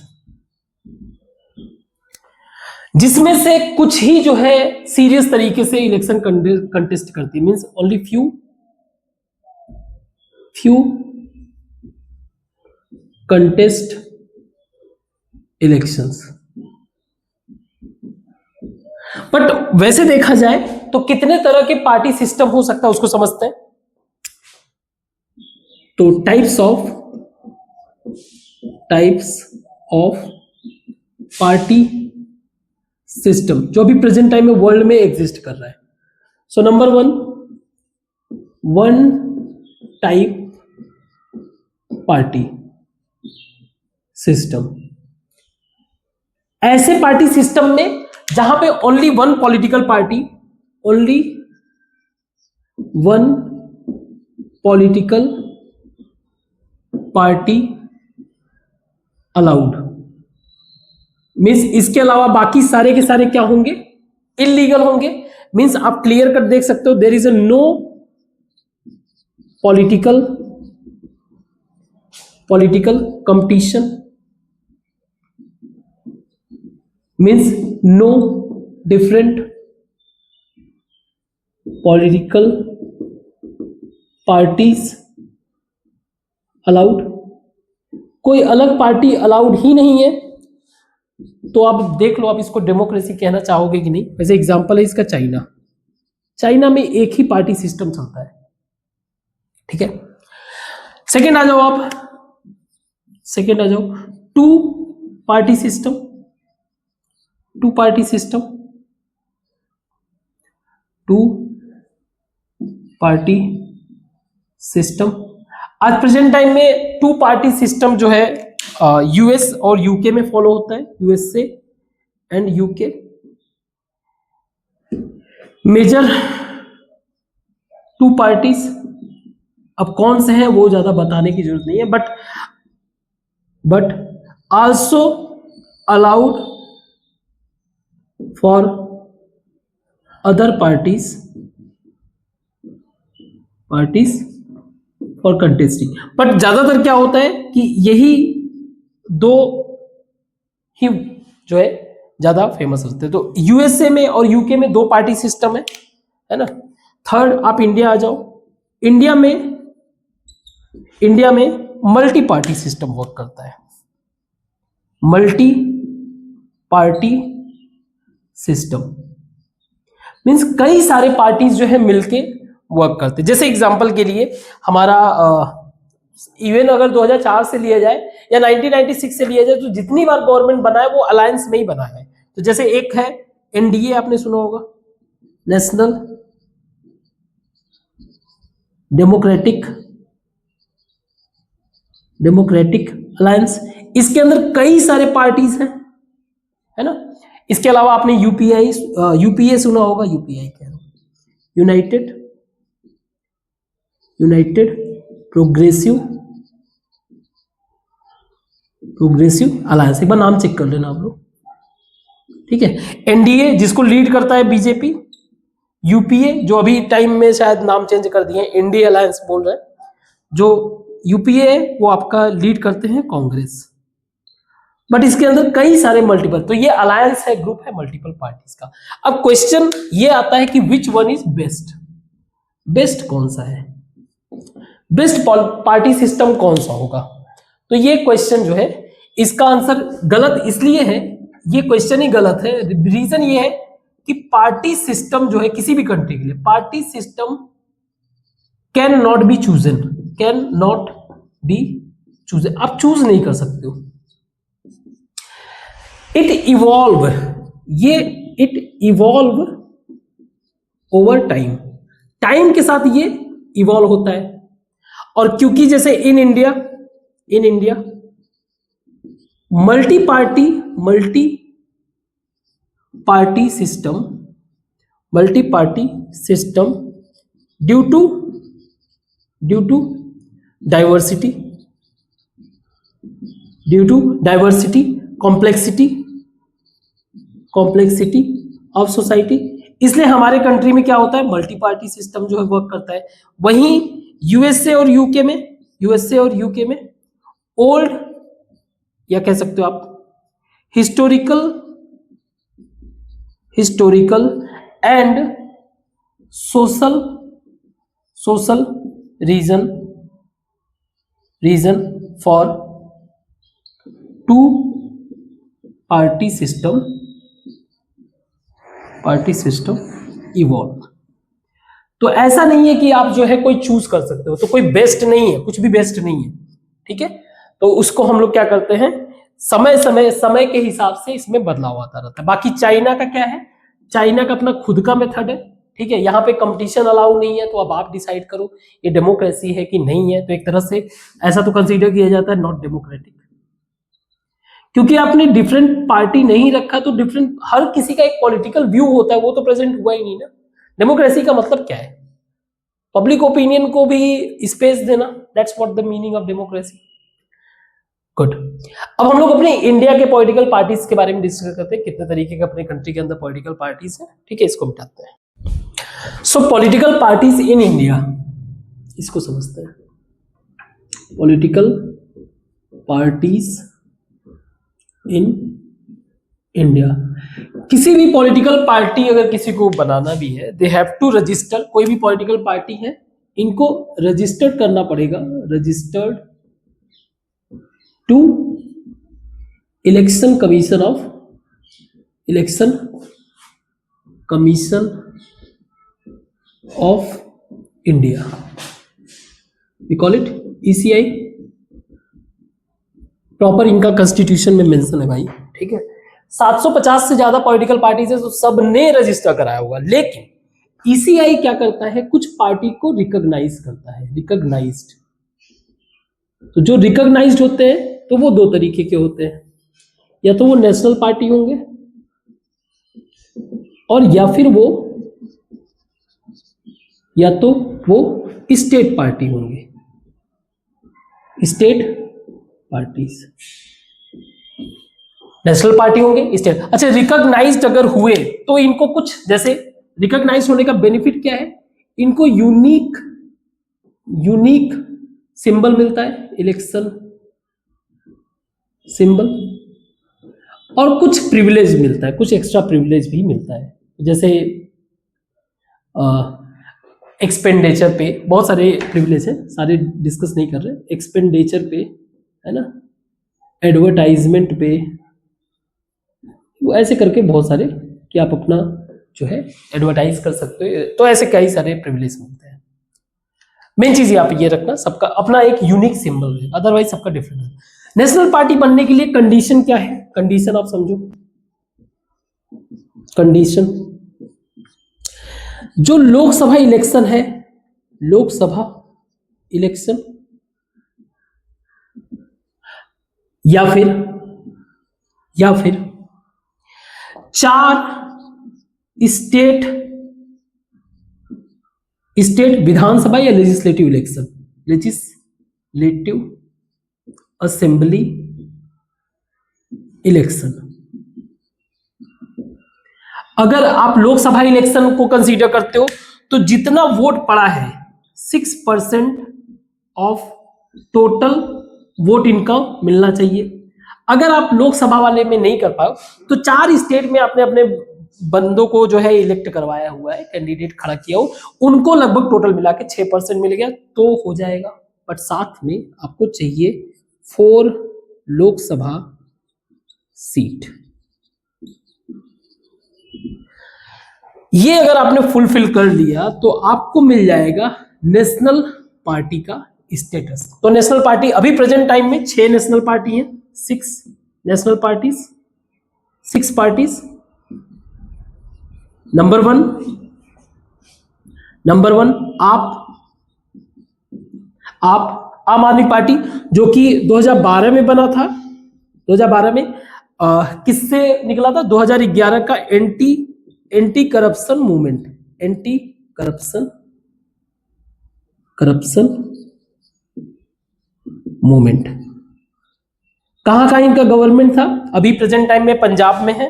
जिसमें से कुछ ही जो है सीरियस तरीके से इलेक्शन कंटेस्ट करती, means only few contest elections. But वैसे देखा जाए तो कितने तरह के पार्टी सिस्टम हो सकता है उसको समझते हैं। तो टाइप्स ऑफ पार्टी सिस्टम जो अभी प्रेजेंट टाइम में वर्ल्ड में एग्जिस्ट कर रहा है। So number one type party system, ऐसे पार्टी सिस्टम में जहां पे only one political party allowed, means इसके अलावा बाकी सारे के सारे क्या होंगे? इलीगल होंगे। मीन्स आप क्लियर कर देख सकते हो, there is a no political competition, means no different political parties allowed, कोई अलग पार्टी अलाउड ही नहीं है। तो आप देख लो, आप इसको डेमोक्रेसी कहना चाहोगे कि नहीं? वैसे एग्जांपल है इसका चाइना में एक ही पार्टी सिस्टम चलता है। ठीक है, सेकेंड आ जाओ टू पार्टी सिस्टम। आज प्रेजेंट टाइम में टू पार्टी सिस्टम जो है यूएस और यूके में फॉलो होता है, USA and UK. Major two parties, अब कौन से हैं वो ज्यादा बताने की जरूरत नहीं है, but also allowed for other parties for contesting. But ज्यादातर क्या होता है कि यही दो ही जो है ज्यादा फेमस होते हैं। तो यूएसए में और यूके में दो पार्टी सिस्टम है ना। थर्ड आप इंडिया आ जाओ, इंडिया में मल्टी पार्टी सिस्टम वर्क करता है। मल्टी पार्टी सिस्टम मीन्स कई सारे पार्टीज जो है मिलके वर्क करते हैं। जैसे एग्जांपल के लिए हमारा इवन अगर 2004 से लिया जाए या 1996 से लिया जाए, तो जितनी बार गवर्नमेंट बना है वो अलायंस में ही बना है। तो जैसे एक है एनडीए, आपने सुना होगा, नेशनल डेमोक्रेटिक अलायंस। इसके अंदर कई सारे पार्टीज हैं, है ना। इसके अलावा आपने यूपीए सुना होगा, यूपीआई कह रहा हूं, यूनाइटेड प्रोग्रेसिव अलायंस। एक बार नाम चेक कर लेना आप लोग, ठीक है। एनडीए जिसको लीड करता है बीजेपी, यूपीए जो अभी टाइम में शायद नाम चेंज कर दिए, इंडिया अलायंस बोल रहे हैं। जो यूपीए है वो आपका लीड करते हैं कांग्रेस। बट इसके अंदर कई सारे मल्टीपल, तो ये अलायंस है, ग्रुप है मल्टीपल पार्टीज का। अब क्वेश्चन ये आता है कि विच वन इज बेस्ट कौन सा है, बेस्ट पार्टी सिस्टम कौन सा होगा। तो ये क्वेश्चन जो है इसका आंसर गलत इसलिए है, ये क्वेश्चन ही गलत है। रीजन ये है कि पार्टी सिस्टम जो है किसी भी कंट्री के लिए, party system can not be chosen, can not be chosen, आप चूज नहीं कर सकते हो। इट इवॉल्व, ये it evolve over time, time के साथ ये इवॉल्व होता है। और क्योंकि जैसे in India multi party system due to diversity, complexity of society, इसलिए हमारे कंट्री में क्या होता है, मल्टी पार्टी सिस्टम जो है वर्क करता है। वहीं यूएसए और यूके में ओल्ड, या कह सकते हो आप historical and social reason for two party system evolve. तो ऐसा नहीं है कि आप जो है कोई चूज कर सकते हो, तो कोई बेस्ट नहीं है, कुछ भी बेस्ट नहीं है, ठीक है। तो उसको हम लोग क्या करते हैं, समय के हिसाब से इसमें बदलाव आता रहता है। बाकी चाइना का क्या है, चाइना का अपना खुद का मेथड है, ठीक है। यहाँ पे कंपटीशन अलाउ नहीं है, तो अब आप डिसाइड करो ये डेमोक्रेसी है कि नहीं है। तो एक तरह से ऐसा तो कंसीडर किया जाता है नॉट डेमोक्रेटिक, क्योंकि आपने डिफरेंट पार्टी नहीं रखा, तो डिफरेंट, हर किसी का एक पॉलिटिकल व्यू होता है, वो तो प्रेजेंट हुआ ही नहीं ना। डेमोक्रेसी का मतलब क्या है, पब्लिक ओपिनियन को भी स्पेस देना, that's what the meaning of democracy. Good. अब हम लोग अपने इंडिया के पॉलिटिकल पार्टीज के बारे में डिस्कस करते हैं, कितने तरीके के अपने कंट्री के अंदर पॉलिटिकल पार्टीज हैं, ठीक है, इसको मिटाते हैं। सो पॉलिटिकल पार्टीज इन इंडिया, इसको समझते हैं। पॉलिटिकल पार्टीज इन इंडिया, किसी भी पॉलिटिकल पार्टी अगर किसी को बनाना भी है, दे हैव टू रजिस्टर, कोई भी पॉलिटिकल पार्टी है इनको रजिस्टर्ड करना पड़ेगा, registered to election commission of India, we call it ECI, proper इनका कॉन्स्टिट्यूशन में मेंशन है भाई, ठीक है। 750 से ज्यादा पॉलिटिकल पार्टीज है, तो सबने रजिस्टर कराया होगा। लेकिन ECI क्या करता है, कुछ पार्टी को रिकॉग्नाइज करता है, रिकॉग्नाइज्ड। तो जो रिकॉग्नाइज्ड होते हैं तो वो दो तरीके के होते हैं, या तो वो नेशनल पार्टी होंगे और या फिर वो स्टेट पार्टी होंगे, स्टेट पार्टीज। नेशनल पार्टी होंगे, स्टेट। अच्छा, रिकॉग्नाइज्ड अगर हुए तो इनको कुछ, जैसे रिकॉग्नाइज्ड होने का बेनिफिट क्या है, इनको यूनिक सिंबल मिलता है, इलेक्शन सिंबल, और कुछ प्रिविलेज मिलता है, कुछ एक्स्ट्रा प्रिविलेज भी मिलता है। जैसे एक्सपेंडिचर पे बहुत सारे प्रिविलेज हैं, सारे डिस्कस नहीं कर रहे। एक्सपेंडिचर पे है ना, एडवर्टाइजमेंट पे, वो ऐसे करके बहुत सारे कि आप अपना जो है एडवर्टाइज कर सकते हो, तो ऐसे कई सारे प्रिविलेज मिलते हैं। मेन चीज आप ये रखना, सबका अपना एक यूनिक सिंबल है, अदरवाइज सबका डिफरेंट है। नेशनल पार्टी बनने के लिए कंडीशन क्या है, कंडीशन आप समझो। कंडीशन, जो लोकसभा इलेक्शन है, लोकसभा इलेक्शन, या फिर 4 स्टेट विधानसभा या legislative election, legislative assembly election. अगर आप लोकसभा इलेक्शन को कंसीडर करते हो तो जितना वोट पड़ा है 6% ऑफ टोटल वोट इनका मिलना चाहिए। अगर आप लोकसभा वाले में नहीं कर पाओ तो 4 स्टेट में आपने अपने बंदों को जो है इलेक्ट करवाया हुआ है, कैंडिडेट खड़ा किया हो, उनको लगभग टोटल मिला के 6% मिल गया तो हो जाएगा। बट साथ में आपको चाहिए 4 लोकसभा सीट। ये अगर आपने फुलफिल कर लिया तो आपको मिल जाएगा नेशनल पार्टी का स्टेटस। तो नेशनल पार्टी अभी प्रेजेंट टाइम में 6 नेशनल पार्टी है, 6 national parties, 6 parties. Number one आप आम आदमी पार्टी, जो कि 2012 में बना था। 2012 में किससे निकला था? 2011 का anti corruption movement, anti corruption movement. कहां का इनका गवर्नमेंट था? अभी प्रेजेंट टाइम में पंजाब में है,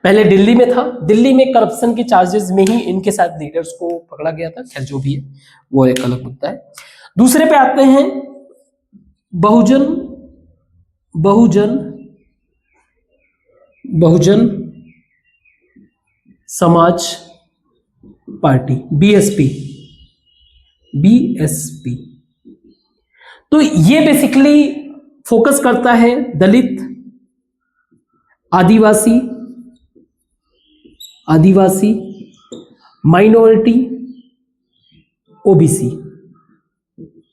पहले दिल्ली में था। दिल्ली में करप्शन के चार्जेस में ही इनके साथ लीडर्स को पकड़ा गया था। खैर जो भी है वो एक अलग मुद्दा है। दूसरे पे आते हैं बहुजन समाज पार्टी, बीएसपी। तो ये बेसिकली फोकस करता है दलित, आदिवासी, माइनॉरिटी, ओबीसी।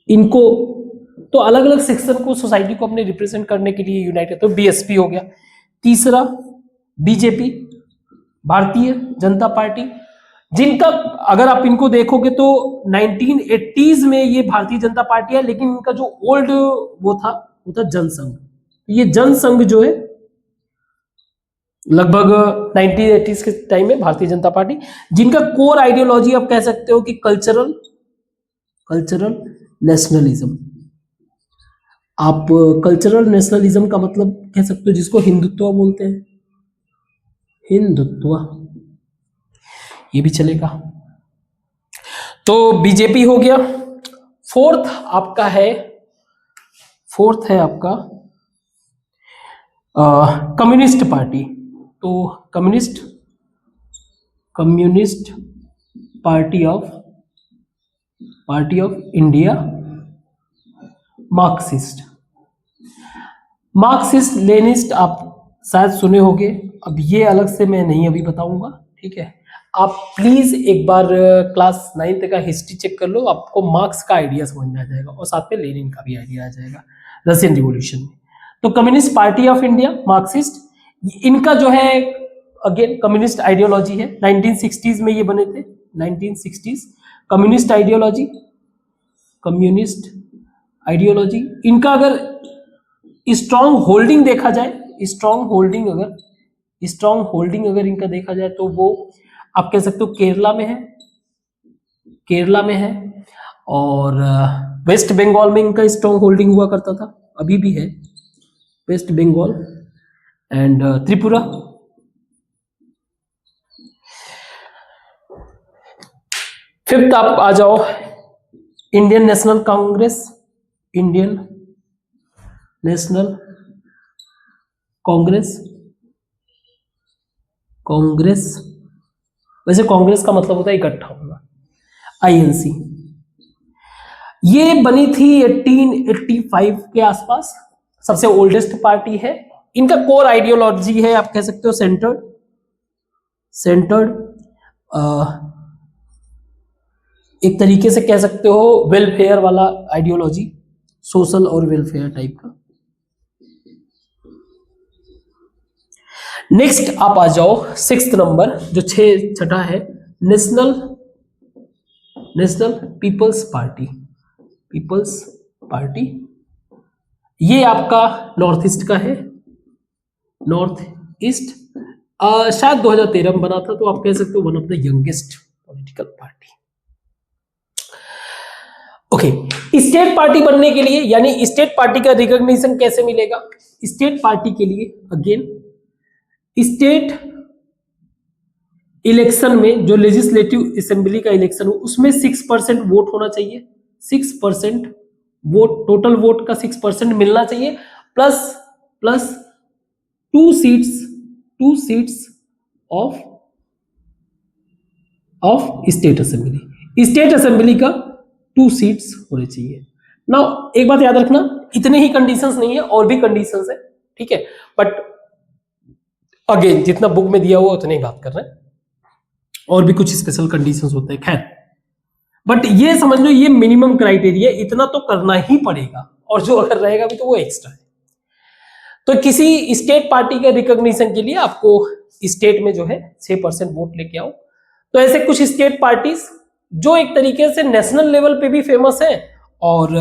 इनको तो अलग अलग सेक्शन को, सोसाइटी को अपने रिप्रेजेंट करने के लिए यूनाइटेड, तो बीएसपी हो गया। तीसरा बीजेपी, भारतीय जनता पार्टी, जिनका अगर आप इनको देखोगे तो 1980s में ये भारतीय जनता पार्टी है, लेकिन इनका जो ओल्ड वो था जनसंघ। ये जनसंघ जो है लगभग 1980s के टाइम में भारतीय जनता पार्टी, जिनका कोर आइडियोलॉजी आप कह सकते हो कि कल्चरल नेशनलिज्म। आप कल्चरल नेशनलिज्म का मतलब कह सकते हो जिसको हिंदुत्व बोलते हैं, हिंदुत्व, ये भी चलेगा। तो बीजेपी हो गया। फोर्थ है आपका कम्युनिस्ट पार्टी। तो communist party of India, Marxist Leninist आप शायद सुने होंगे। अब ये अलग से मैं नहीं अभी बताऊंगा, ठीक है। आप प्लीज एक बार क्लास 9th का हिस्ट्री चेक कर लो, आपको मार्क्स का आइडिया समझ में आ जाएगा और साथ में लेनिन का भी आइडिया आ जाएगा रशियन रिवॉल्यूशन में। तो communist party of India, Marxist, इनका जो है अगेन कम्युनिस्ट आइडियोलॉजी है। 1960s में ये बने थे, 1960s। कम्युनिस्ट आइडियोलॉजी इनका अगर स्ट्रॉन्ग होल्डिंग देखा जाए, स्ट्रॉन्ग होल्डिंग अगर इनका देखा जाए तो वो आप कह सकते हो केरला में है, और वेस्ट बंगाल में इनका स्ट्रॉन्ग होल्डिंग हुआ करता था, अभी भी है, वेस्ट बंगाल एंड त्रिपुरा। फिफ्थ आप आ जाओ इंडियन नेशनल कांग्रेस। वैसे कांग्रेस का मतलब होता है इकट्ठा होना, आईएनसी। ये बनी थी 1885 के आसपास, सबसे ओल्डेस्ट पार्टी है। इनका कोर आइडियोलॉजी है आप कह सकते हो सेंटर्ड, एक तरीके से कह सकते हो वेलफेयर वाला आइडियोलॉजी, सोशल और वेलफेयर टाइप का। नेक्स्ट आप आ जाओ 6th नंबर, जो छठा है, नेशनल पीपल्स पार्टी। ये आपका नॉर्थ ईस्ट का है, शायद 2013 में बना था, तो आप कह सकते हो one of the youngest political party. Okay, state party बनने के लिए, यानी स्टेट पार्टी का रिकॉग्निशन कैसे मिलेगा? स्टेट पार्टी के लिए अगेन स्टेट इलेक्शन में, जो लेजिस्लेटिव असेंबली का इलेक्शन हो, उसमें 6% वोट होना चाहिए। 6% वोट, टोटल वोट का 6% मिलना चाहिए, plus 2 seats of state assembly. State assembly का 2 सीट्स होने चाहिए। ना एक बात याद रखना, इतने ही कंडीशंस नहीं है, और भी कंडीशंस है, ठीक है, बट अगेन जितना बुक में दिया हुआ उतने ही बात कर रहे हैं, और भी कुछ स्पेशल कंडीशंस होते हैं, खैर, बट ये समझ लो ये मिनिमम क्राइटेरिया, इतना तो करना ही पड़ेगा, और जो अगर रहेगा भी तो वो एक्स्ट्रा है। तो किसी स्टेट पार्टी के रिकॉग्निशन के लिए आपको स्टेट में जो है 6% वोट लेके आओ। तो ऐसे कुछ स्टेट पार्टीज जो एक तरीके से नेशनल लेवल पे भी फेमस है और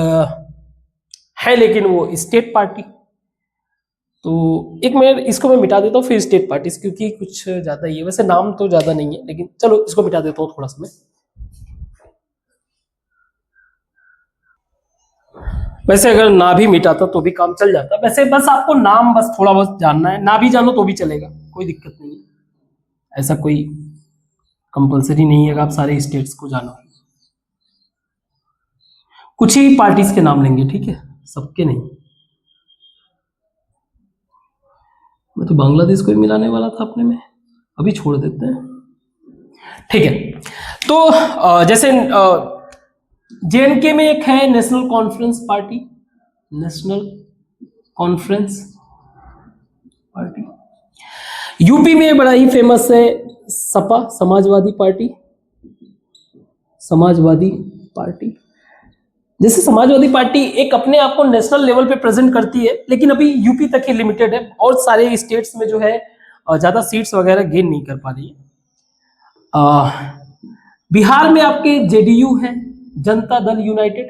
है, लेकिन वो स्टेट पार्टी। तो एक मैं इसको मैं मिटा देता हूँ फिर स्टेट पार्टीज, क्योंकि कुछ ज्यादा ही है, वैसे नाम तो ज्यादा नहीं है, लेकिन चलो इसको मिटा देता हूँ थोड़ा सा मैं। वैसे अगर ना भी मिटाता तो भी काम चल जाता, वैसे बस आपको नाम बस थोड़ा बहुत जानना है, ना भी जानो तो भी चलेगा, कोई दिक्कत नहीं है, ऐसा कोई कंपलसरी नहीं है कि आप सारे स्टेट्स को जानो। कुछ ही पार्टीज के नाम लेंगे, ठीक है, सबके नहीं। मैं तो बांग्लादेश को ही मिलाने वाला था अपने में, अभी छोड़ देते हैं, ठीक है। तो जैसे जेएनके में एक है national conference party, national conference party. UP में बड़ा ही फेमस है सपा, समाजवादी पार्टी, समाजवादी पार्टी। जैसे समाजवादी पार्टी एक अपने आप को नेशनल लेवल पे प्रेजेंट करती है, लेकिन अभी यूपी तक ही लिमिटेड है, और सारे स्टेट्स में जो है ज्यादा सीट्स वगैरह गेन नहीं कर पा रही है। बिहार में आपके जेडीयू है, जनता दल यूनाइटेड,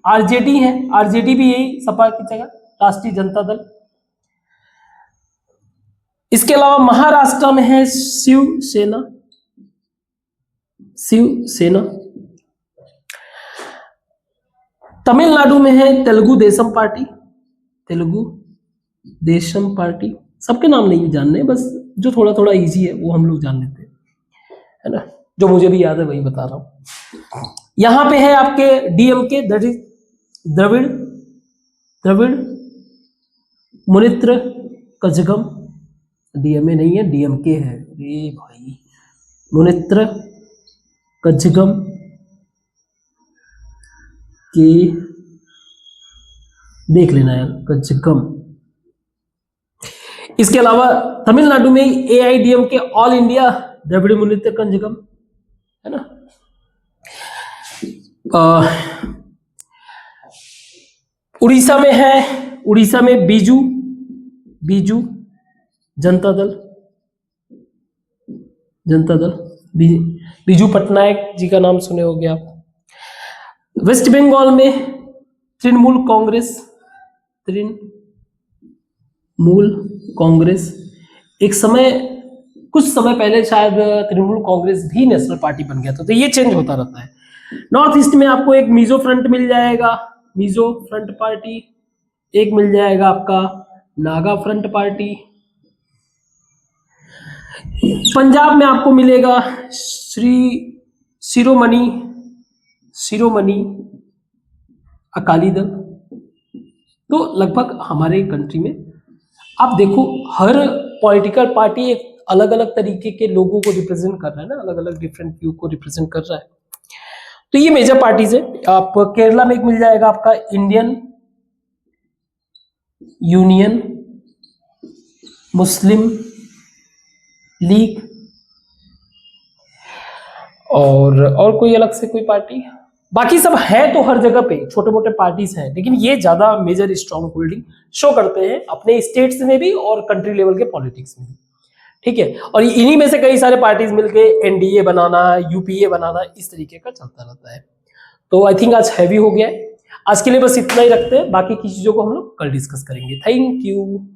आरजेडी है, आरजेडी भी यही सपा की जगह, राष्ट्रीय जनता दल। इसके अलावा महाराष्ट्र में है शिवसेना, शिवसेना। तमिलनाडु में है तेलुगु देशम पार्टी, तेलुगु देशम पार्टी। सबके नाम नहीं जानने, बस जो थोड़ा थोड़ा इजी है वो हम लोग जान लेते हैं, है ना, जो मुझे भी याद है वही बता रहा हूं। यहां पे है आपके डीएमके, द्रविड़ द्रविड़ मुनेत्र कजगम, डीएमए नहीं है डीएमके है, अरे भाई, मुनेत्र कजगम के देख लेना यार, कजगम। इसके अलावा तमिलनाडु में एआईडीएमके, ऑल इंडिया द्रविड़ मुनेत्र कजगम, है ना। उड़ीसा में है, उड़ीसा में बीजू, बीजू जनता दल, जनता दल, बीजू पटनायक जी का नाम सुने होंगे आप। वेस्ट बंगाल में तृणमूल कांग्रेस, तृणमूल कांग्रेस। एक समय, कुछ समय पहले शायद तृणमूल कांग्रेस भी नेशनल पार्टी बन गया था, तो ये चेंज होता रहता है। नॉर्थ ईस्ट में आपको एक मिजो फ्रंट मिल जाएगा, मिजो फ्रंट पार्टी। एक मिल जाएगा आपका नागा फ्रंट पार्टी। पंजाब में आपको मिलेगा शिरोमणि अकाली दल। तो लगभग हमारे कंट्री में आप देखो हर पॉलिटिकल पार्टी एक अलग अलग तरीके के लोगों को रिप्रेजेंट कर रहा है ना, अलग अलग डिफरेंट व्यू को रिप्रेजेंट कर रहा है। तो ये मेजर पार्टीज है। आप केरला में एक मिल जाएगा आपका इंडियन यूनियन मुस्लिम लीग, और कोई अलग से कोई पार्टी, बाकी सब है तो हर जगह पे छोटे मोटे पार्टीज हैं, लेकिन ये ज्यादा मेजर स्ट्रॉन्ग होल्डिंग शो करते हैं अपने स्टेट्स में भी और कंट्री लेवल के पॉलिटिक्स में भी, ठीक है। और इन्हीं में से कई सारे पार्टीज मिलके एनडीए बनाना, यूपीए बनाना, इस तरीके का चलता रहता है। तो आई थिंक आज हैवी हो गया है, आज के लिए बस इतना ही रखते हैं, बाकी की चीजों को हम लोग कल डिस्कस करेंगे। Thank you.